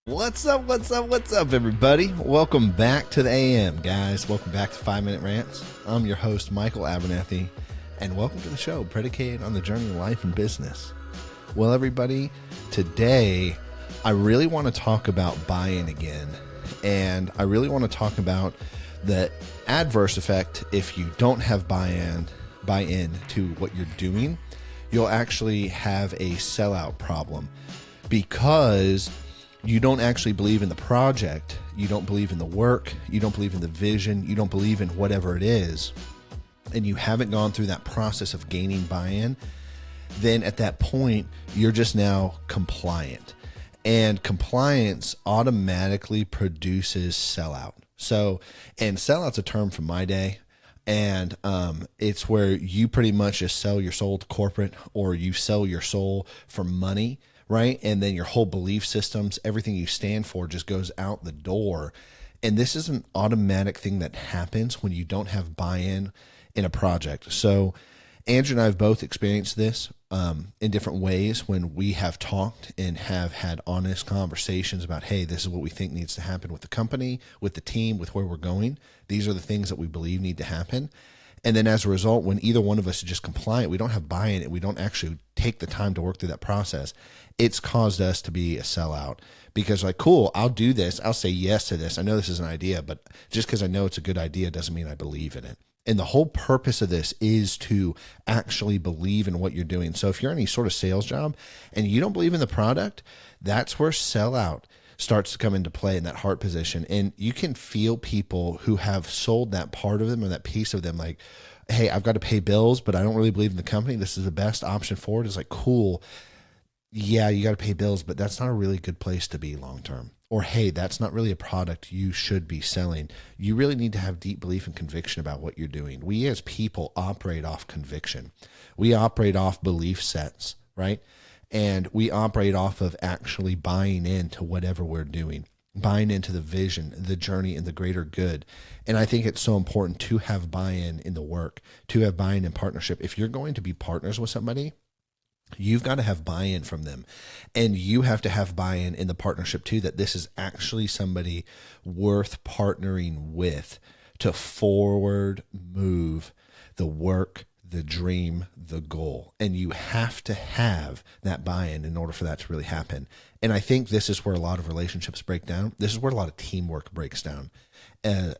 What's up, everybody? Welcome back to the AM, guys. Welcome back to 5 Minute Rants. I'm your host, Michael Abernathy, and welcome to the show predicated on the journey of life and business. Well, everybody, today I really want to talk about buy-in again, and I really want to talk about the adverse effect if you don't have buy-in to what you're doing. You'll actually have a sellout problem because you don't actually believe in the project, you don't believe in the work, you don't believe in the vision, you don't believe in whatever it is, and you haven't gone through that process of gaining buy-in, then at that point, you're just now compliant. And compliance automatically produces sellout. And sellout's a term from my day. And it's where you pretty much just sell your soul to corporate, or you sell your soul for money, right? And then your whole belief systems, everything you stand for just goes out the door. And this is an automatic thing that happens when you don't have buy-in in a project. So Andrew and I have both experienced this in different ways when we have talked and have had honest conversations about, hey, this is what we think needs to happen with the company, with the team, with where we're going. These are the things that we believe need to happen. And then as a result, when either one of us is just compliant, we don't have buy-in, and we don't actually take the time to work through that process, it's caused us to be a sellout. Because like, cool, I'll do this. I'll say yes to this. I know this is an idea, but just because I know it's a good idea doesn't mean I believe in it. And the whole purpose of this is to actually believe in what you're doing. So if you're in any sort of sales job and you don't believe in the product, that's where sellout starts to come into play, in that heart position. And you can feel people who have sold that part of them or that piece of them, like, hey, I've got to pay bills, but I don't really believe in the company. This is the best option for it. It's like, cool. Yeah, you got to pay bills, but that's not a really good place to be long-term. Or, hey, that's not really a product you should be selling. You really need to have deep belief and conviction about what you're doing. We as people operate off conviction. We operate off belief sets, right? And we operate off of actually buying into whatever we're doing, buying into the vision, the journey, and the greater good. And I think it's so important to have buy-in in the work, to have buy-in in partnership. If you're going to be partners with somebody, you've got to have buy-in from them, and you have to have buy-in in the partnership too, that this is actually somebody worth partnering with to forward move the work, the dream, the goal. And you have to have that buy-in in order for that to really happen. And I think this is where a lot of relationships break down. This is where a lot of teamwork breaks down.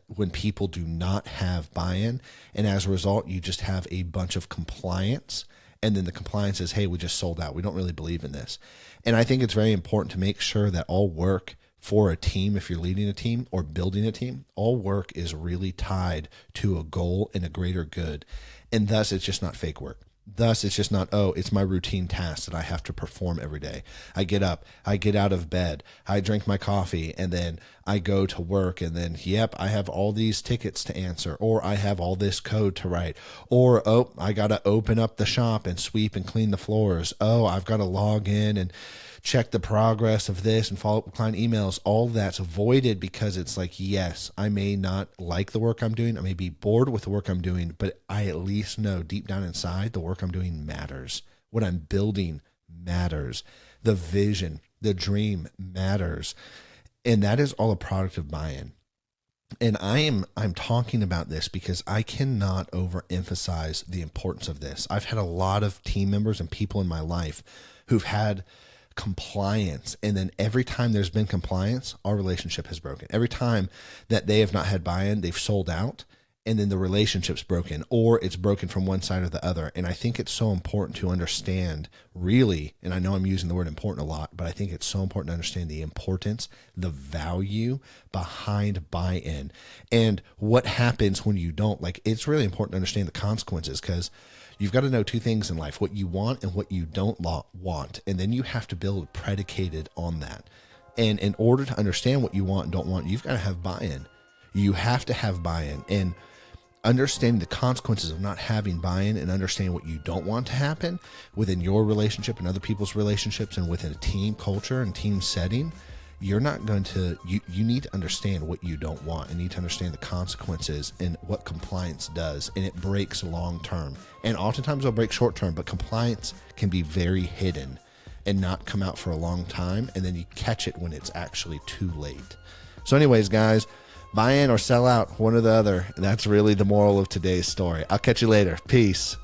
When people do not have buy-in, and as a result, you just have a bunch of compliance. And then the compliance is, hey, we just sold out. We don't really believe in this. And I think it's very important to make sure that all work for a team, if you're leading a team or building a team, all work is really tied to a goal and a greater good. And thus, it's just not fake work. Thus, it's just not, oh, it's my routine task that I have to perform every day. I get up, I get out of bed, I drink my coffee, and then I go to work, and then, yep, I have all these tickets to answer, or I have all this code to write, or, oh, I got to open up the shop and sweep and clean the floors. Oh, I've got to log in and check the progress of this and follow up with client emails. All that's avoided because it's like, yes, I may not like the work I'm doing. I may be bored with the work I'm doing, but I at least know deep down inside the work I'm doing matters. What I'm building matters. The vision, the dream matters. And that is all a product of buy-in. And I'm talking about this because I cannot overemphasize the importance of this. I've had a lot of team members and people in my life who've had compliance, and then every time there's been compliance, our relationship has broken. Every time that they have not had buy-in, they've sold out, and then the relationship's broken, or it's broken from one side or the other. And I think it's so important to understand, really, and I know I'm using the word important a lot, but I think it's so important to understand the importance, the value behind buy-in, and what happens when you don't. Like, it's really important to understand the consequences, because you've got to know two things in life: what you want and what you don't want. And then you have to build predicated on that. And in order to understand what you want and don't want, you've got to have buy-in. You have to have buy-in. And understanding the consequences of not having buy-in and understanding what you don't want to happen within your relationship and other people's relationships and within a team culture and team setting, you're not going to, you need to understand what you don't want and need to understand the consequences and what compliance does. And it breaks long term. And oftentimes it'll break short term, but compliance can be very hidden. and not come out for a long time, and then you catch it when it's actually too late. So anyways, guys, buy in or sell out, one or the other. That's really the moral of today's story. I'll catch you later. Peace.